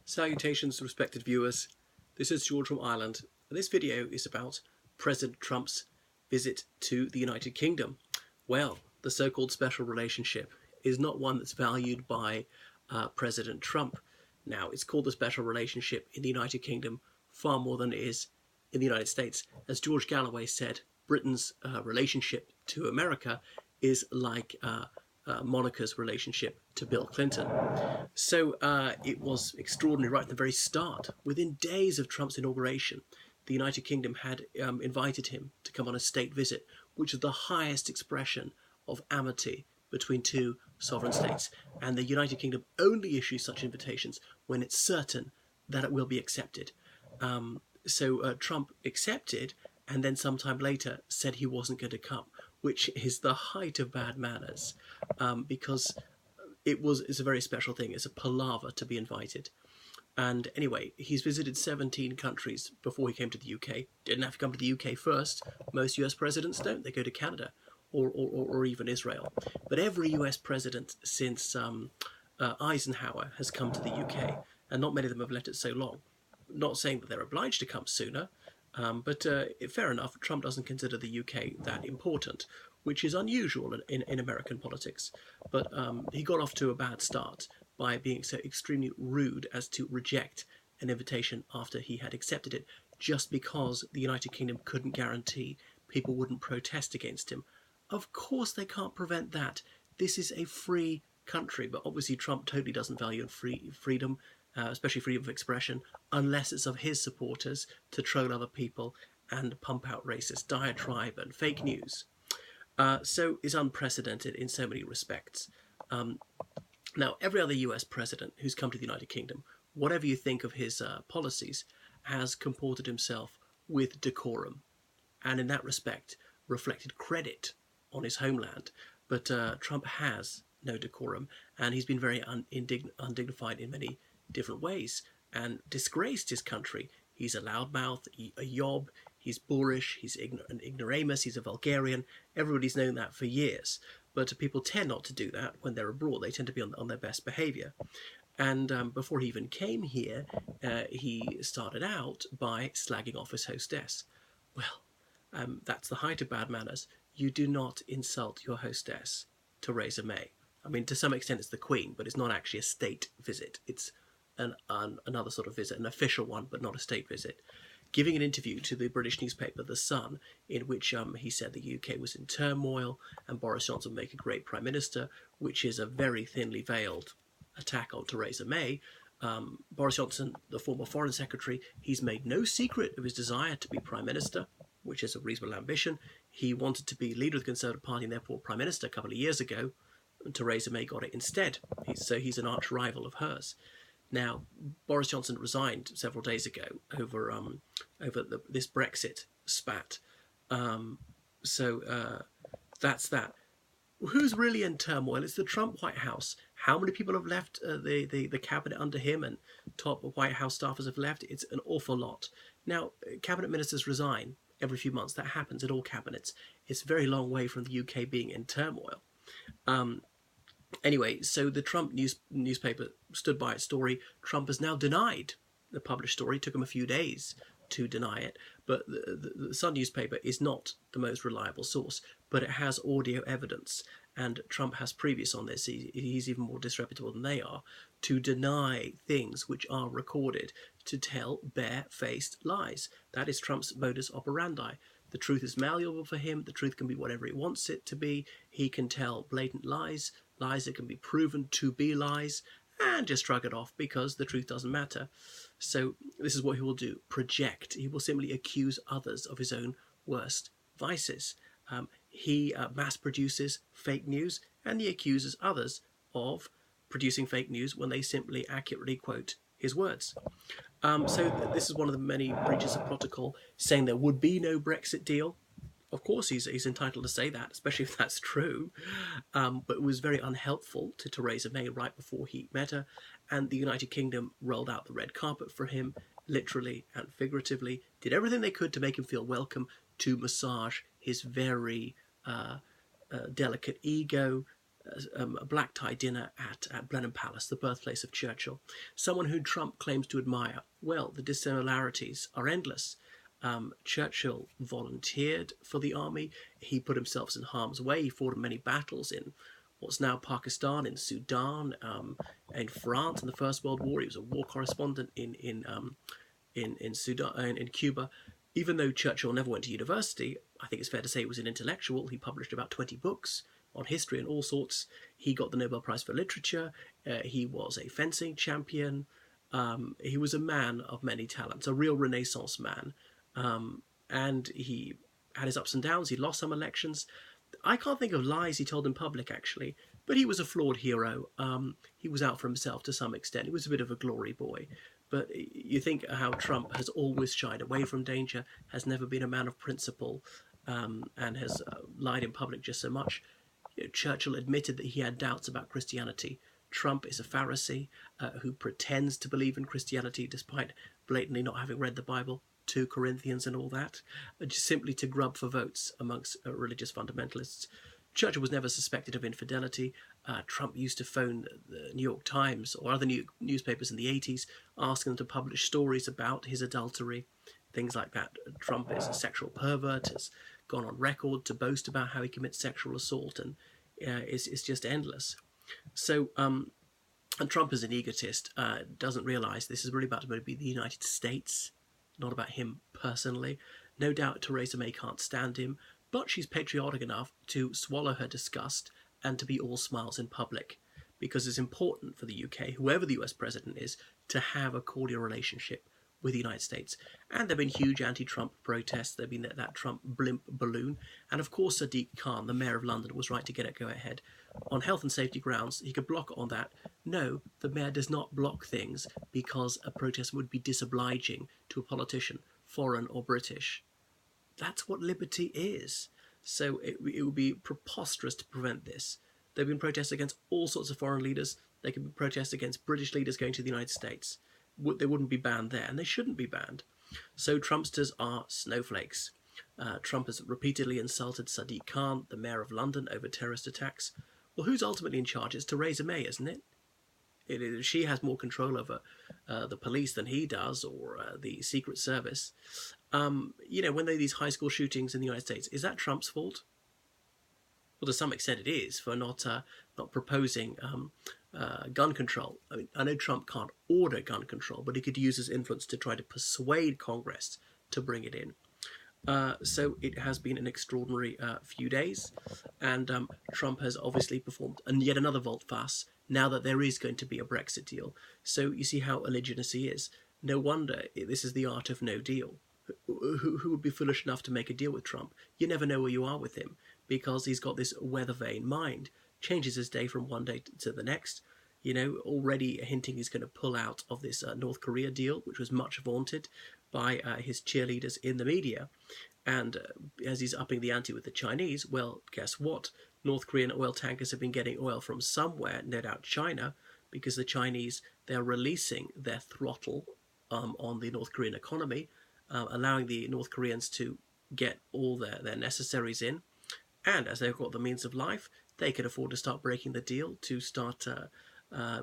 Salutations, respected viewers. This is George from Ireland. This video is about President Trump's visit to the United Kingdom. Well, the so-called special relationship is not one that's valued by President Trump. Now, it's called a special relationship in the United Kingdom far more than it is in the United States. As George Galloway said, Britain's relationship to America is like Monica's relationship to Bill Clinton. So it was extraordinary right at the very start. Within days of Trump's inauguration, the United Kingdom had invited him to come on a state visit, which is the highest expression of amity between two sovereign states. And the United Kingdom only issues such invitations when it's certain that it will be accepted. So Trump accepted, and then sometime later said he wasn't going to come, which is the height of bad manners, because it's a very special thing. It's a palaver to be invited. And anyway, he's visited 17 countries before he came to the UK. Didn't have to come to the UK first. Most US presidents don't. They go to Canada or even Israel. But every US president since Eisenhower has come to the UK, and not many of them have left it so long. Not saying that they're obliged to come sooner, but fair enough, Trump doesn't consider the UK that important, which is unusual in American politics. But he got off to a bad start by being so extremely rude as to reject an invitation after he had accepted it, just because the United Kingdom couldn't guarantee people wouldn't protest against him. Of course they can't prevent that. This is a free country, but obviously Trump totally doesn't value freedom, especially freedom of expression, unless it's of his supporters to troll other people and pump out racist diatribe and fake news. So it's unprecedented in so many respects. Now, every other US president who's come to the United Kingdom, whatever you think of his policies, has comported himself with decorum, and in that respect reflected credit on his homeland. But Trump has no decorum, and he's been very undignified in many different ways and disgraced his country. He's a loudmouth, a yob, he's boorish, he's an ignoramus, he's a vulgarian. Everybody's known that for years. But people tend not to do that when they're abroad. They tend to be on their best behaviour. And before he even came here, he started out by slagging off his hostess. Well, that's the height of bad manners. You do not insult your hostess, Theresa May. I mean, to some extent it's the Queen, but it's not actually a state visit. It's another sort of visit, an official one, but not a state visit. Giving an interview to the British newspaper The Sun, in which he said the UK was in turmoil and Boris Johnson would make a great Prime Minister, which is a very thinly veiled attack on Theresa May. Boris Johnson, the former Foreign Secretary, he's made no secret of his desire to be Prime Minister, which is a reasonable ambition. He wanted to be leader of the Conservative Party and therefore Prime Minister a couple of years ago, and Theresa May got it instead. So he's an arch rival of hers. Now, Boris Johnson resigned several days ago over this Brexit spat. So that's that. Who's really in turmoil? It's the Trump White House. How many people have left the cabinet under him, and top White House staffers have left? It's an awful lot. Now, cabinet ministers resign every few months. That happens in all cabinets. It's a very long way from the UK being in turmoil. Anyway, so the Trump newspaper stood by its story. Trump has now denied the published story. It took him a few days to deny it. But the Sun newspaper is not the most reliable source, but it has audio evidence. And Trump has previous on this. He's even more disreputable than they are, to deny things which are recorded, to tell bare-faced lies. That is Trump's modus operandi. The truth is malleable for him. The truth can be whatever he wants it to be. He can tell blatant lies, lies that can be proven to be lies, and just shrug it off because the truth doesn't matter. So this is what he will do: project. He will simply accuse others of his own worst vices. He mass produces fake news, and he accuses others of producing fake news when they simply accurately quote his words. So this is one of the many breaches of protocol, saying there would be no Brexit deal. Of course he's entitled to say that, especially if that's true. But it was very unhelpful to Theresa May right before he met her, and the United Kingdom rolled out the red carpet for him, literally and figuratively, did everything they could to make him feel welcome, to massage his very delicate ego, a black tie dinner at Blenheim Palace, the birthplace of Churchill. Someone who Trump claims to admire. Well, the dissimilarities are endless. Churchill volunteered for the army. He put himself in harm's way. He fought in many battles in what's now Pakistan, in Sudan, in France in the First World War. He was a war correspondent in Sudan, in Cuba. Even though Churchill never went to university, I think it's fair to say he was an intellectual. He published about 20 books on history and all sorts. He got the Nobel Prize for Literature. He was a fencing champion. He was a man of many talents, a real Renaissance man. And he had his ups and downs. He lost some elections. I can't think of lies he told in public, actually, but he was a flawed hero. He was out for himself to some extent. He was a bit of a glory boy. But you think how Trump has always shied away from danger, has never been a man of principle, and has lied in public just so much. Churchill admitted that he had doubts about Christianity. Trump is a Pharisee who pretends to believe in Christianity despite blatantly not having read the Bible, 2 Corinthians and all that, just simply to grub for votes amongst religious fundamentalists. Churchill was never suspected of infidelity. Trump used to phone the New York Times or other newspapers in the 80s, asking them to publish stories about his adultery, things like that. Trump is a sexual pervert, has gone on record to boast about how he commits sexual assault, and it's just endless. So, and Trump is an egotist, doesn't realise this is really about to be the United States, not about him personally. No doubt Theresa May can't stand him, but she's patriotic enough to swallow her disgust and to be all smiles in public, because it's important for the UK, whoever the US president is, to have a cordial relationship with the United States. And there have been huge anti-Trump protests. There have been that Trump blimp balloon. And of course, Sadiq Khan, the mayor of London, was right to get it go ahead. On health and safety grounds, he could block on that. No, the mayor does not block things because a protest would be disobliging to a politician, foreign or British. That's what liberty is. So it would be preposterous to prevent this. There have been protests against all sorts of foreign leaders. There could be protests against British leaders going to the United States. They wouldn't be banned there, and they shouldn't be banned. So Trumpsters are snowflakes. Trump has repeatedly insulted Sadiq Khan, the mayor of London, over terrorist attacks. Well, who's ultimately in charge? It's Theresa May, isn't it? She has more control over the police than he does, or the Secret Service. When there are these high school shootings in the United States, is that Trump's fault? Well, to some extent it is, for not proposing gun control. I mean, I know Trump can't order gun control, but he could use his influence to try to persuade Congress to bring it in. So it has been an extraordinary few days, and Trump has obviously performed yet another volte-face now that there is going to be a Brexit deal. So you see how oleaginous he is. No wonder this is the art of no deal. Who would be foolish enough to make a deal with Trump? You never know where you are with him, because he's got this weather-vane mind. Changes his day from one day to the next. Already hinting he's going to pull out of this North Korea deal, which was much vaunted by his cheerleaders in the media. And as he's upping the ante with the Chinese, well, guess what? North Korean oil tankers have been getting oil from somewhere, no doubt China, because the Chinese, they're releasing their throttle on the North Korean economy, allowing the North Koreans to get all their necessaries in. And as they've got the means of life, they can afford to start breaking the deal to start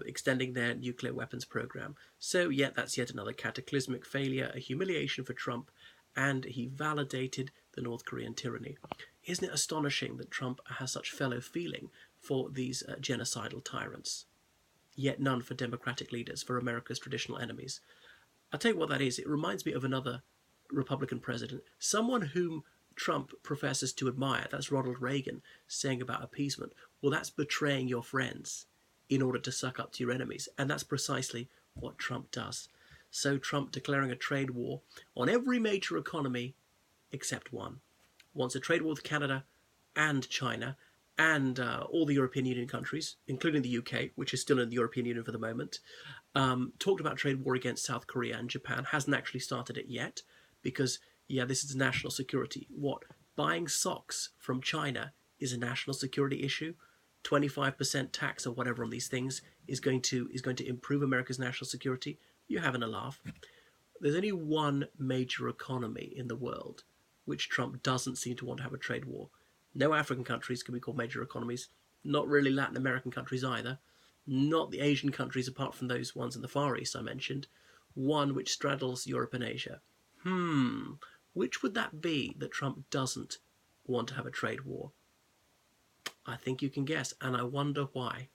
extending their nuclear weapons program. So, that's yet another cataclysmic failure, a humiliation for Trump, and he validated the North Korean tyranny. Isn't it astonishing that Trump has such fellow feeling for these genocidal tyrants? Yet none for democratic leaders, for America's traditional enemies. I'll tell you what that is. It reminds me of another Republican president, someone whom Trump professes to admire. That's Ronald Reagan, saying about appeasement, well, that's betraying your friends in order to suck up to your enemies. And that's precisely what Trump does. So Trump declaring a trade war on every major economy except one. Wants a trade war with Canada and China and all the European Union countries, including the UK, which is still in the European Union for the moment. Talked about trade war against South Korea and Japan. Hasn't actually started it yet because, this is national security. What? Buying socks from China is a national security issue? 25% tax or whatever on these things is going to improve America's national security? You're having a laugh. There's only one major economy in the world which Trump doesn't seem to want to have a trade war. No African countries can be called major economies. not really Latin American countries either, not the Asian countries apart from those ones in the Far East I mentioned, one which straddles Europe and Asia. Which would that be that Trump doesn't want to have a trade war? I think you can guess, and I wonder why.